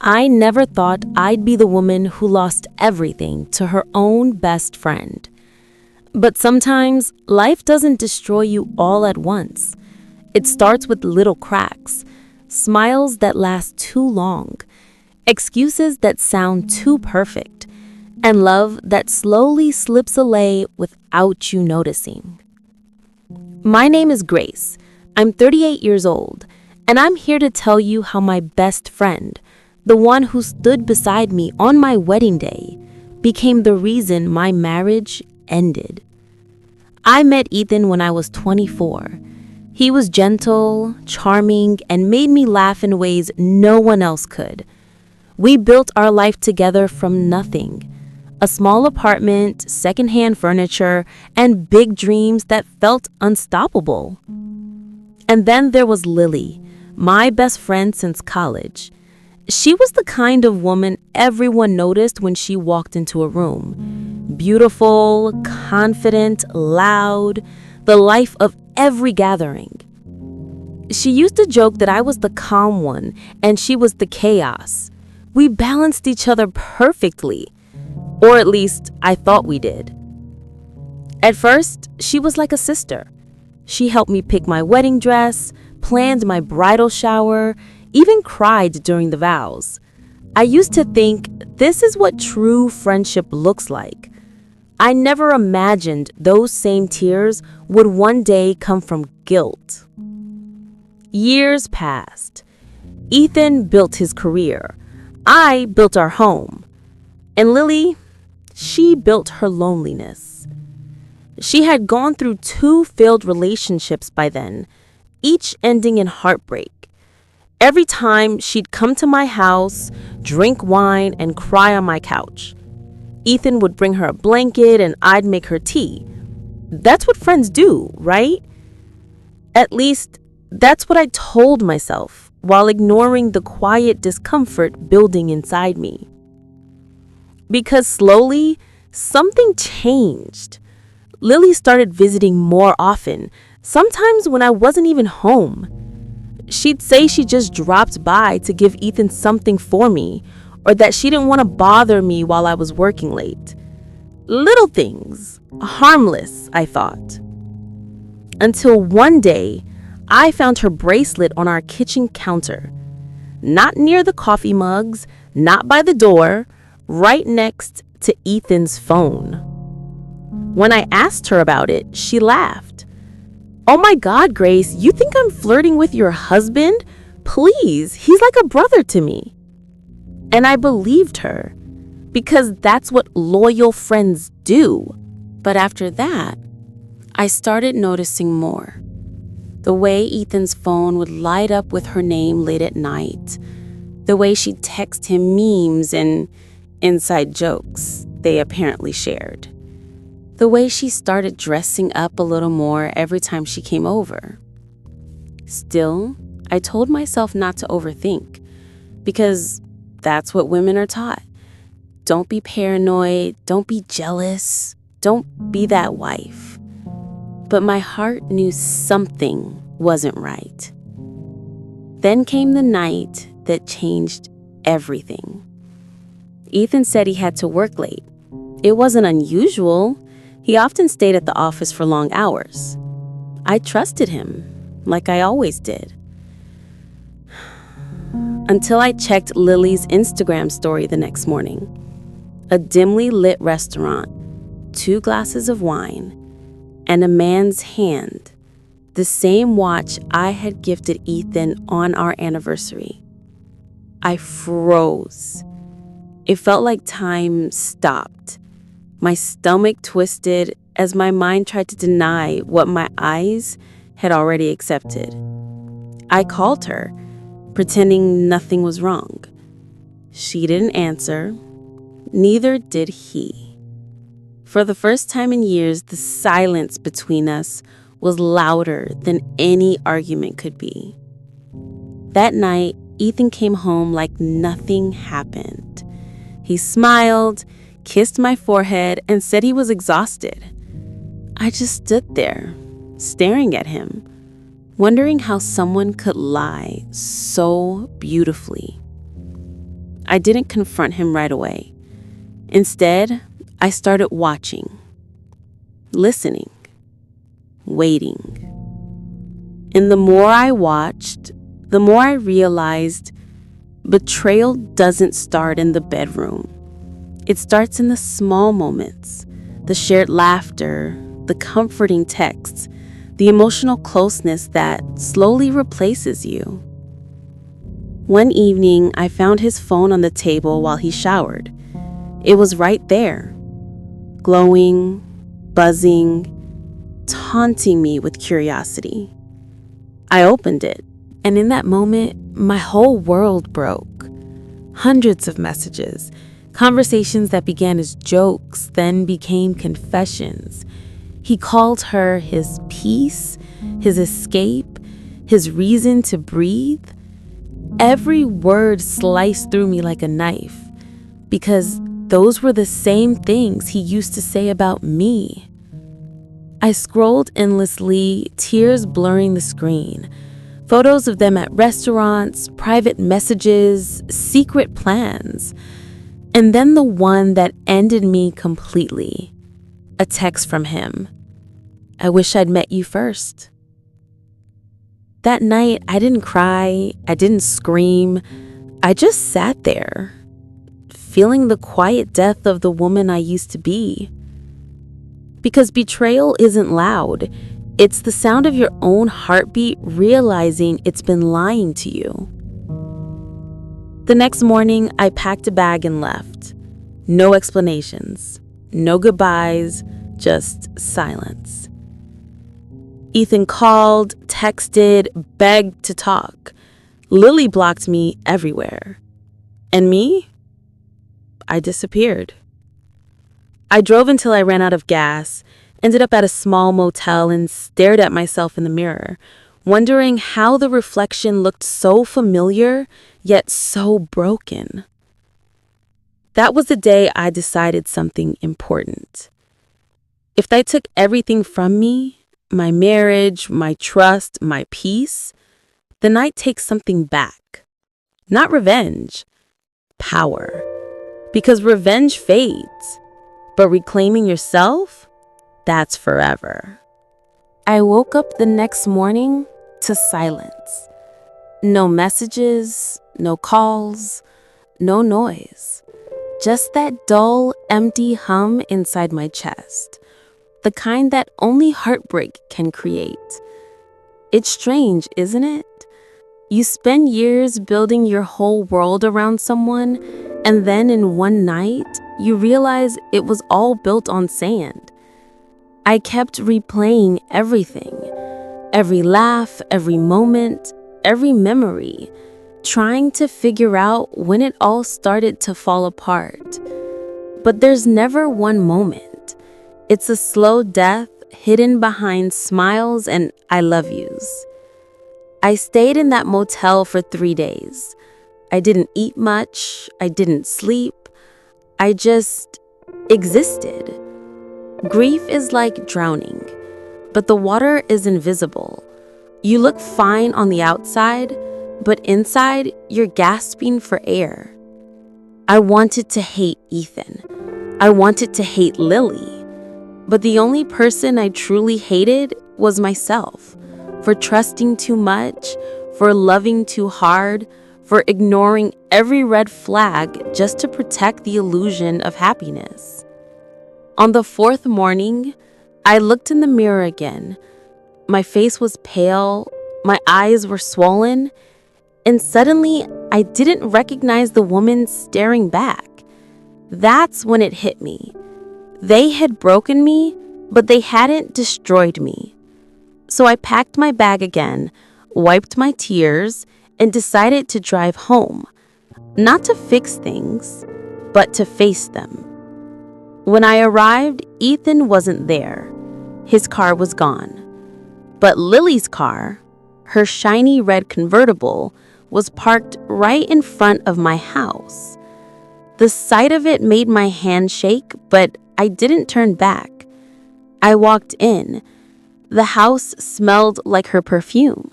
I never thought I'd be the woman who lost everything to her own best friend. But sometimes life doesn't destroy you all at once. It starts with little cracks, smiles that last too long, excuses that sound too perfect, and love that slowly slips away without you noticing. My name is Grace. I'm 38 years old, and I'm here to tell you how my best friend, the one who stood beside me on my wedding day, became the reason my marriage ended. I met Ethan when I was 24. He was gentle, charming, and made me laugh in ways no one else could. We built our life together from nothing. A small apartment, secondhand furniture, and big dreams that felt unstoppable. And then there was Lily, my best friend since college. She was the kind of woman everyone noticed when she walked into a room. Beautiful, confident, loud, the life of every gathering. She used to joke that I was the calm one and she was the chaos. We balanced each other perfectly, or at least I thought we did. At first, she was like a sister. She helped me pick my wedding dress, planned my bridal shower, even cried during the vows. I used to think this is what true friendship looks like. I never imagined those same tears would one day come from guilt. Years passed. Ethan built his career. I built our home. And Lily, she built her loneliness. She had gone through 2 failed relationships by then, each ending in heartbreak. Every time she'd come to my house, drink wine, and cry on my couch. Ethan would bring her a blanket and I'd make her tea. That's what friends do, right? At least, that's what I told myself while ignoring the quiet discomfort building inside me. Because slowly, something changed. Lily started visiting more often, sometimes when I wasn't even home. She'd say she just dropped by to give Ethan something for me, or that she didn't want to bother me while I was working late. Little things, harmless, I thought. Until one day, I found her bracelet on our kitchen counter. Not near the coffee mugs, not by the door, right next to Ethan's phone. When I asked her about it, she laughed. "Oh my God, Grace, you think I'm flirting with your husband? Please, he's like a brother to me." And I believed her, because that's what loyal friends do. But after that, I started noticing more. The way Ethan's phone would light up with her name late at night. The way she'd text him memes and inside jokes they apparently shared. The way she started dressing up a little more every time she came over. Still, I told myself not to overthink, because that's what women are taught. Don't be paranoid, don't be jealous, don't be that wife. But my heart knew something wasn't right. Then came the night that changed everything. Ethan said he had to work late. It wasn't unusual. He often stayed at the office for long hours. I trusted him, like I always did. Until I checked Lily's Instagram story the next morning. A dimly lit restaurant, 2 glasses of wine, and a man's hand, the same watch I had gifted Ethan on our anniversary. I froze. It felt like time stopped. My stomach twisted as my mind tried to deny what my eyes had already accepted. I called her, pretending nothing was wrong. She didn't answer. Neither did he. For the first time in years, the silence between us was louder than any argument could be. That night, Ethan came home like nothing happened. He smiled, kissed my forehead, and said he was exhausted. I just stood there, staring at him, wondering how someone could lie so beautifully. I didn't confront him right away. Instead, I started watching, listening, waiting. And the more I watched, the more I realized betrayal doesn't start in the bedroom. It starts in the small moments, the shared laughter, the comforting texts, the emotional closeness that slowly replaces you. One evening, I found his phone on the table while he showered. It was right there, glowing, buzzing, taunting me with curiosity. I opened it, and in that moment, my whole world broke. Hundreds of messages, conversations that began as jokes, then became confessions. He called her his peace, his escape, his reason to breathe. Every word sliced through me like a knife, because those were the same things he used to say about me. I scrolled endlessly, tears blurring the screen. Photos of them at restaurants, private messages, secret plans. And then the one that ended me completely. A text from him. I wish I'd met you first. That night, I didn't cry, I didn't scream. I just sat there, feeling the quiet death of the woman I used to be. Because betrayal isn't loud. It's the sound of your own heartbeat realizing it's been lying to you. The next morning, I packed a bag and left. No explanations, no goodbyes, just silence. Ethan called, texted, begged to talk. Lily blocked me everywhere. And me? I disappeared. I drove until I ran out of gas, ended up at a small motel and stared at myself in the mirror, wondering how the reflection looked so familiar, yet so broken. That was the day I decided something important. If they took everything from me, my marriage, my trust, my peace, then I'd take something back. Not revenge, power. Because revenge fades. But reclaiming yourself, that's forever. I woke up the next morning to silence. No messages, no calls, no noise. Just that dull, empty hum inside my chest. The kind that only heartbreak can create. It's strange, isn't it? You spend years building your whole world around someone, and then in one night, you realize it was all built on sand. I kept replaying everything. Every laugh, every moment, every memory, trying to figure out when it all started to fall apart. But there's never one moment. It's a slow death hidden behind smiles and I love yous. I stayed in that motel for 3 days. I didn't eat much. I didn't sleep. I just existed. Grief is like drowning, but the water is invisible. You look fine on the outside, but inside, you're gasping for air. I wanted to hate Ethan. I wanted to hate Lily. But the only person I truly hated was myself. For trusting too much, for loving too hard, for ignoring every red flag just to protect the illusion of happiness. On the 4th morning, I looked in the mirror again. My face was pale, my eyes were swollen, and suddenly I didn't recognize the woman staring back. That's when it hit me. They had broken me, but they hadn't destroyed me. So I packed my bag again, wiped my tears, and decided to drive home. Not to fix things, but to face them. When I arrived, Ethan wasn't there. His car was gone. But Lily's car, her shiny red convertible, was parked right in front of my house. The sight of it made my hand shake, but I didn't turn back. I walked in. The house smelled like her perfume.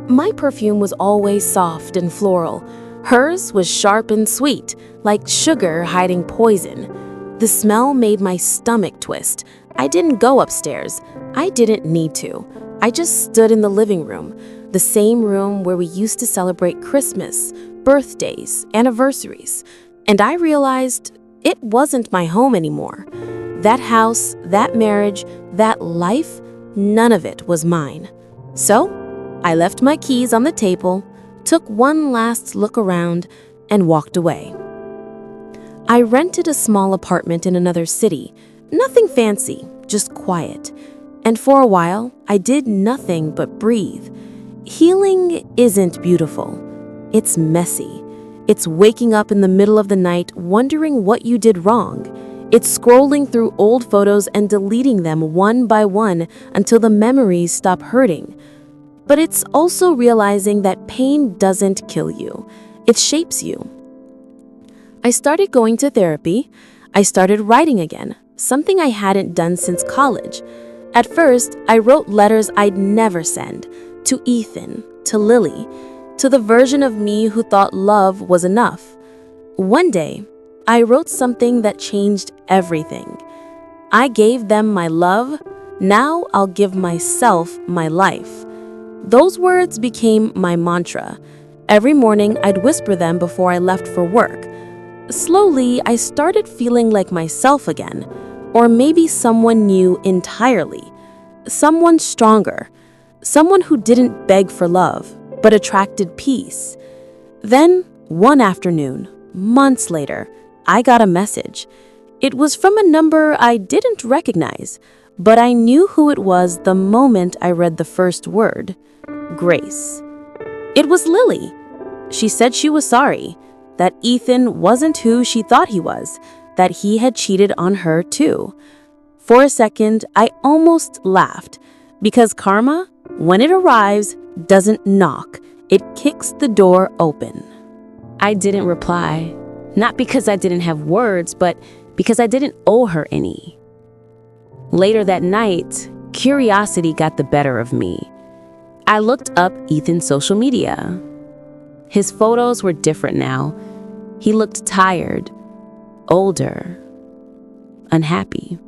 My perfume was always soft and floral, Hers was sharp and sweet, like sugar hiding poison. The smell made my stomach twist. I didn't go upstairs. I didn't need to. I just stood in the living room, the same room where we used to celebrate Christmas, birthdays, anniversaries. And I realized it wasn't my home anymore. That house, that marriage, that life, none of it was mine. So, I left my keys on the table, took one last look around, and walked away. I rented a small apartment in another city. Nothing fancy, just quiet. And for a while, I did nothing but breathe. Healing isn't beautiful. It's messy. It's waking up in the middle of the night wondering what you did wrong. It's scrolling through old photos and deleting them one by one until the memories stop hurting. But it's also realizing that pain doesn't kill you. It shapes you. I started going to therapy. I started writing again, something I hadn't done since college. At first, I wrote letters I'd never send, to Ethan, to Lily, to the version of me who thought love was enough. One day, I wrote something that changed everything. I gave them my love. Now I'll give myself my life. Those words became my mantra. Every morning, I'd whisper them before I left for work. Slowly, I started feeling like myself again, or maybe someone new entirely. Someone stronger. Someone who didn't beg for love, but attracted peace. Then, one afternoon, months later, I got a message. It was from a number I didn't recognize, but I knew who it was the moment I read the first word. Grace. It was Lily. She said she was sorry, that Ethan wasn't who she thought he was, that he had cheated on her too. For a second, I almost laughed, because karma, when it arrives, doesn't knock. It kicks the door open. I didn't reply, not because I didn't have words, but because I didn't owe her any. Later that night, curiosity got the better of me. I looked up Ethan's social media. His photos were different now. He looked tired, older, unhappy.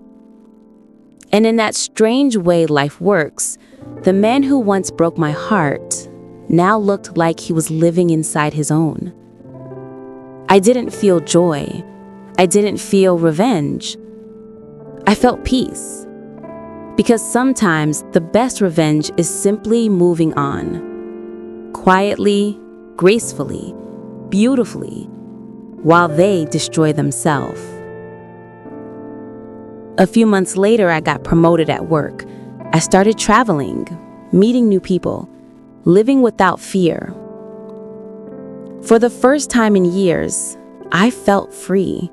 And in that strange way life works, the man who once broke my heart now looked like he was living inside his own. I didn't feel joy. I didn't feel revenge. I felt peace. Because sometimes the best revenge is simply moving on. Quietly, gracefully, beautifully, while they destroy themselves. A few months later, I got promoted at work. I started traveling, meeting new people, living without fear. For the first time in years, I felt free.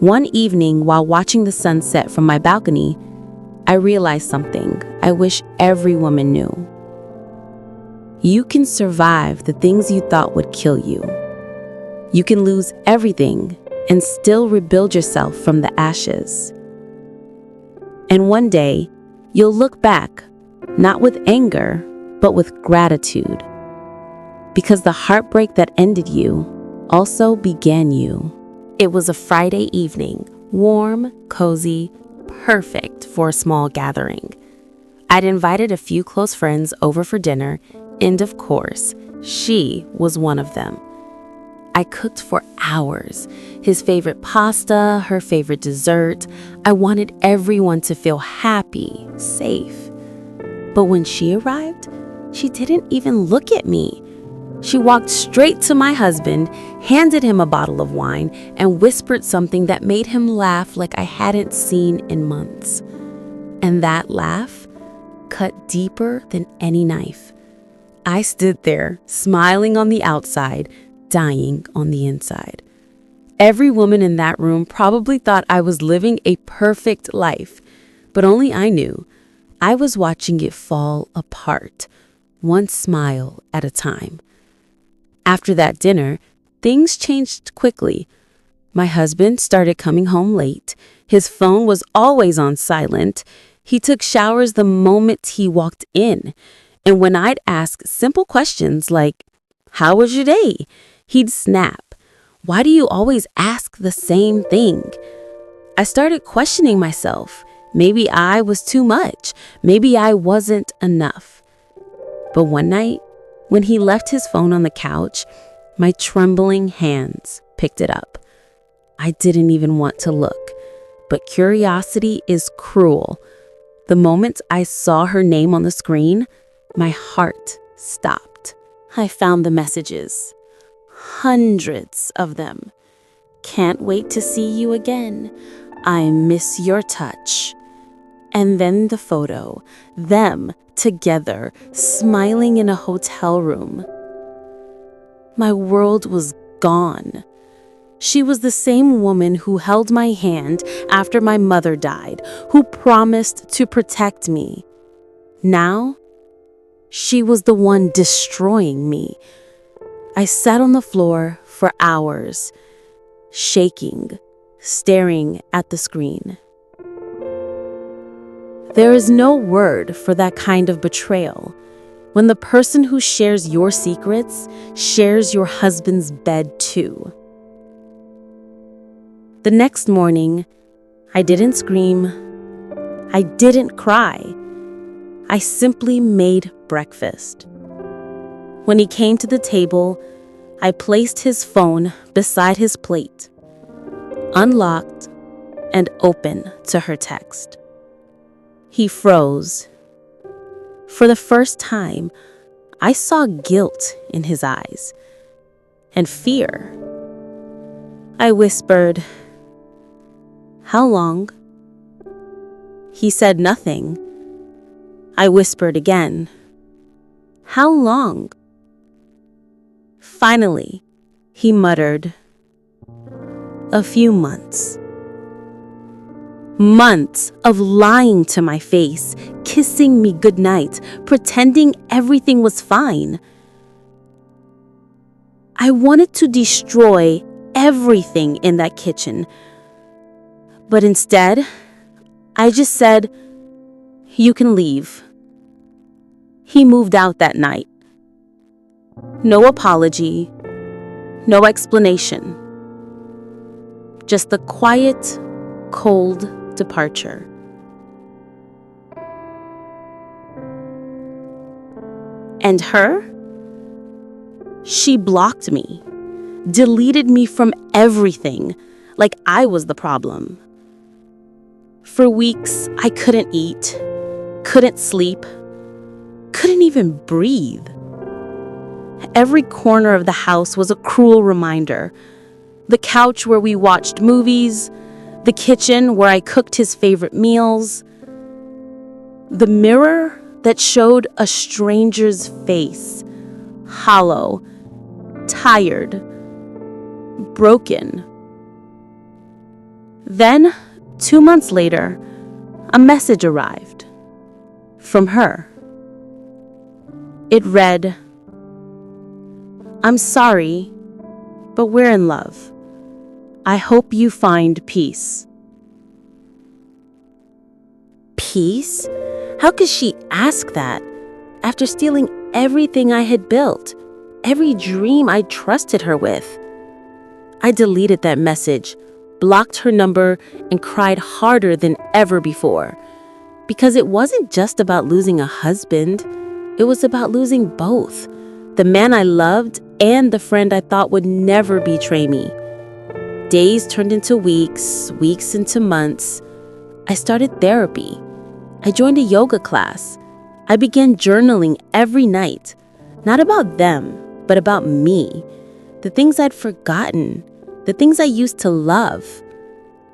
One evening, while watching the sunset from my balcony, I realized something I wish every woman knew. You can survive the things you thought would kill you. You can lose everything and still rebuild yourself from the ashes. And one day, you'll look back, not with anger, but with gratitude. Because the heartbreak that ended you also began you. It was a Friday evening, warm, cozy, perfect for a small gathering. I'd invited a few close friends over for dinner, and of course, she was one of them. I cooked for hours. His favorite pasta, her favorite dessert. I wanted everyone to feel happy, safe. But when she arrived, she didn't even look at me. She walked straight to my husband, handed him a bottle of wine, and whispered something that made him laugh like I hadn't seen in months. And that laugh cut deeper than any knife. I stood there, smiling on the outside, dying on the inside. Every woman in that room probably thought I was living a perfect life, but only I knew I was watching it fall apart, one smile at a time. After that dinner, things changed quickly. My husband started coming home late. His phone was always on silent. He took showers the moment he walked in. And when I'd ask simple questions like, "How was your day?" He'd snap, "Why do you always ask the same thing?" I started questioning myself. Maybe I was too much. Maybe I wasn't enough. But one night, when he left his phone on the couch, my trembling hands picked it up. I didn't even want to look, but curiosity is cruel. The moment I saw her name on the screen, my heart stopped. I found the messages. Hundreds of them. "Can't wait to see you again. I miss your touch." And then the photo, them together, smiling in a hotel room. My world was gone. She was the same woman who held my hand after my mother died, who promised to protect me. Now, she was the one destroying me. I sat on the floor for hours, shaking, staring at the screen. There is no word for that kind of betrayal. When the person who shares your secrets shares your husband's bed too. The next morning, I didn't scream. I didn't cry. I simply made breakfast. When he came to the table, I placed his phone beside his plate, unlocked and open to her text. He froze. For the first time, I saw guilt in his eyes and fear. I whispered, "How long?" He said nothing. I whispered again, "How long?" Finally, he muttered, "A few months." Months of lying to my face, kissing me goodnight, pretending everything was fine. I wanted to destroy everything in that kitchen. But instead, I just said, "You can leave." He moved out that night. No apology, no explanation. Just the quiet, cold departure. And her? She blocked me, deleted me from everything, like I was the problem. For weeks, I couldn't eat, couldn't sleep, couldn't even breathe. Every corner of the house was a cruel reminder. The couch where we watched movies, the kitchen where I cooked his favorite meals, the mirror that showed a stranger's face, hollow, tired, broken. Then, 2 months later, a message arrived from her. It read, "I'm sorry, but we're in love. I hope you find peace." Peace? How could she ask that after stealing everything I had built, every dream I trusted her with? I deleted that message, blocked her number, and cried harder than ever before. Because it wasn't just about losing a husband, it was about losing both, the man I loved and the friend I thought would never betray me. Days turned into weeks, weeks into months. I started therapy. I joined a yoga class. I began journaling every night, not about them, but about me, the things I'd forgotten, the things I used to love.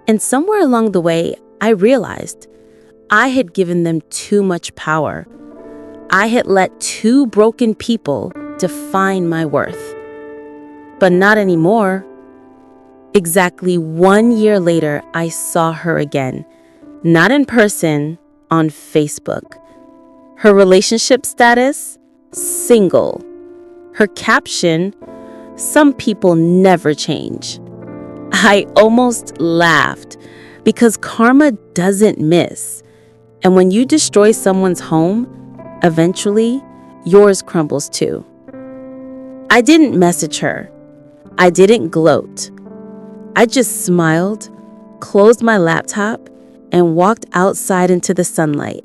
And somewhere along the way, I realized I had given them too much power. I had let two broken people define my worth. But not anymore. Exactly 1 year later, I saw her again. Not in person, on Facebook. Her relationship status? Single. Her caption? Some people never change. I almost laughed because karma doesn't miss. And when you destroy someone's home, eventually yours crumbles too. I didn't message her. I didn't gloat. I just smiled, closed my laptop, and walked outside into the sunlight,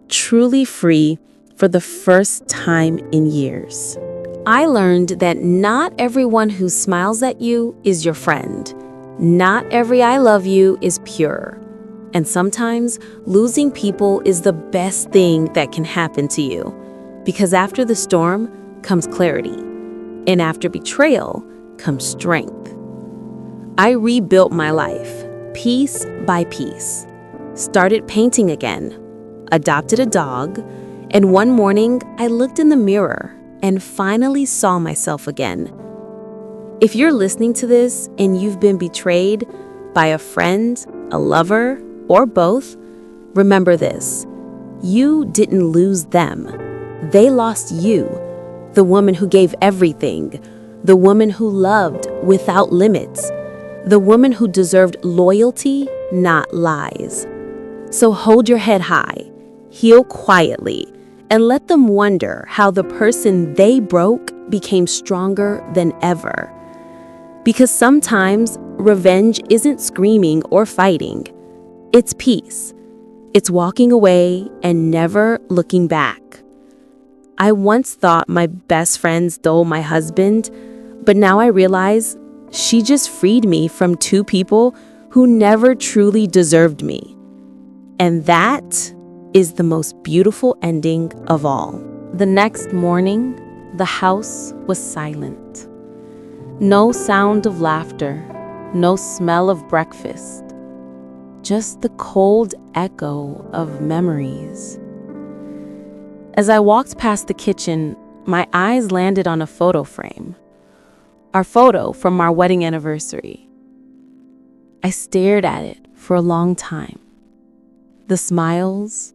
truly free for the first time in years. I learned that not everyone who smiles at you is your friend. Not every I love you is pure. And sometimes losing people is the best thing that can happen to you. Because after the storm comes clarity. And after betrayal comes strength. I rebuilt my life, piece by piece. Started painting again. Adopted a dog. And one morning, I looked in the mirror and finally saw myself again. If you're listening to this and you've been betrayed by a friend, a lover, or both, remember this. You didn't lose them. They lost you, the woman who gave everything, the woman who loved without limits, the woman who deserved loyalty, not lies. So hold your head high, heal quietly, and let them wonder how the person they broke became stronger than ever. Because sometimes revenge isn't screaming or fighting. It's peace. It's walking away and never looking back. I once thought my best friend stole my husband, but now I realize she just freed me from two people who never truly deserved me. And that is the most beautiful ending of all. The next morning, the house was silent. No sound of laughter, no smell of breakfast. Just the cold echo of memories. As I walked past the kitchen, my eyes landed on a photo frame. Our photo from our wedding anniversary. I stared at it for a long time. The smiles,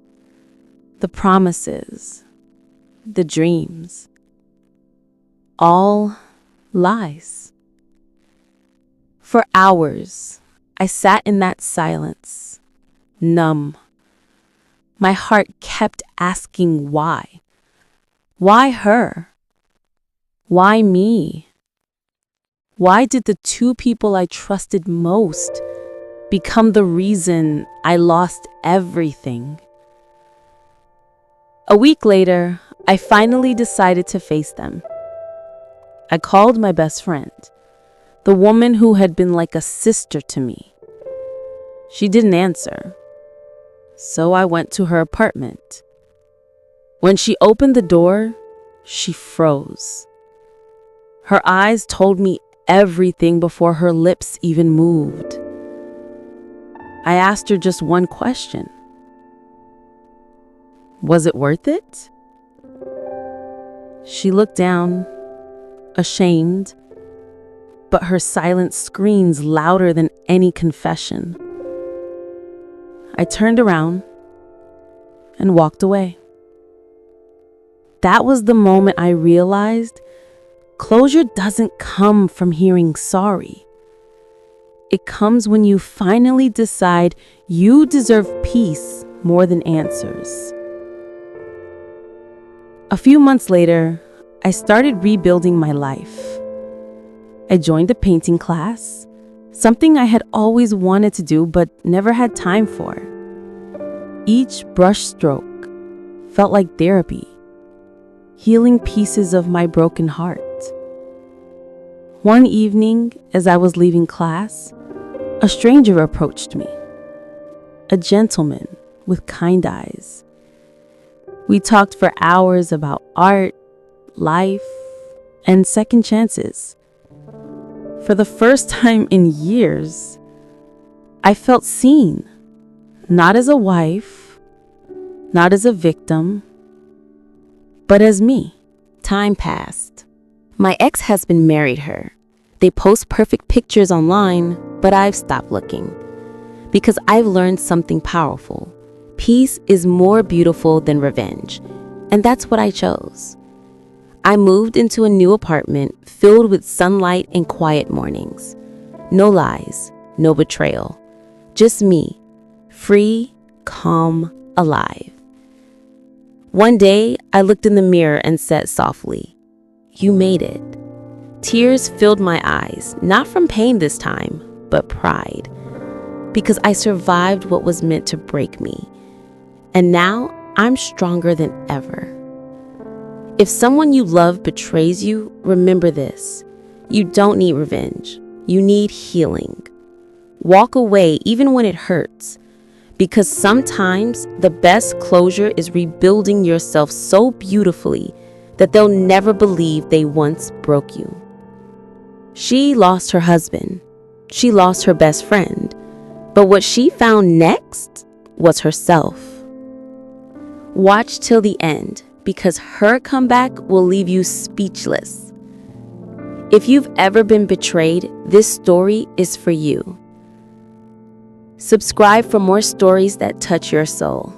the promises, the dreams. All lies. For hours, I sat in that silence, numb. My heart kept asking why. Why her? Why me? Why did the two people I trusted most become the reason I lost everything? A week later, I finally decided to face them. I called my best friend, the woman who had been like a sister to me. She didn't answer, so I went to her apartment. When she opened the door, she froze. Her eyes told me everything before her lips even moved. I asked her just one question. Was it worth it? She looked down, ashamed, but her silence screams louder than any confession. I turned around and walked away. That was the moment I realized closure doesn't come from hearing sorry. It comes when you finally decide you deserve peace more than answers. A few months later, I started rebuilding my life. I joined a painting class, something I had always wanted to do but never had time for. Each brush stroke felt like therapy, healing pieces of my broken heart. One evening, as I was leaving class, a stranger approached me, a gentleman with kind eyes. We talked for hours about art, life, and second chances. For the first time in years, I felt seen, not as a wife, not as a victim, but as me. Time passed. My ex-husband married her. They post perfect pictures online, but I've stopped looking. Because I've learned something powerful. Peace is more beautiful than revenge. And that's what I chose. I moved into a new apartment filled with sunlight and quiet mornings. No lies, no betrayal. Just me, free, calm, alive. One day, I looked in the mirror and said softly, "You made it." Tears filled my eyes, not from pain this time, but pride. Because I survived what was meant to break me. And now I'm stronger than ever. If someone you love betrays you, remember this. You don't need revenge. You need healing. Walk away even when it hurts. Because sometimes the best closure is rebuilding yourself so beautifully that they'll never believe they once broke you. She lost her husband. She lost her best friend. But what she found next was herself. Watch till the end, because her comeback will leave you speechless. If you've ever been betrayed, this story is for you. Subscribe for more stories that touch your soul.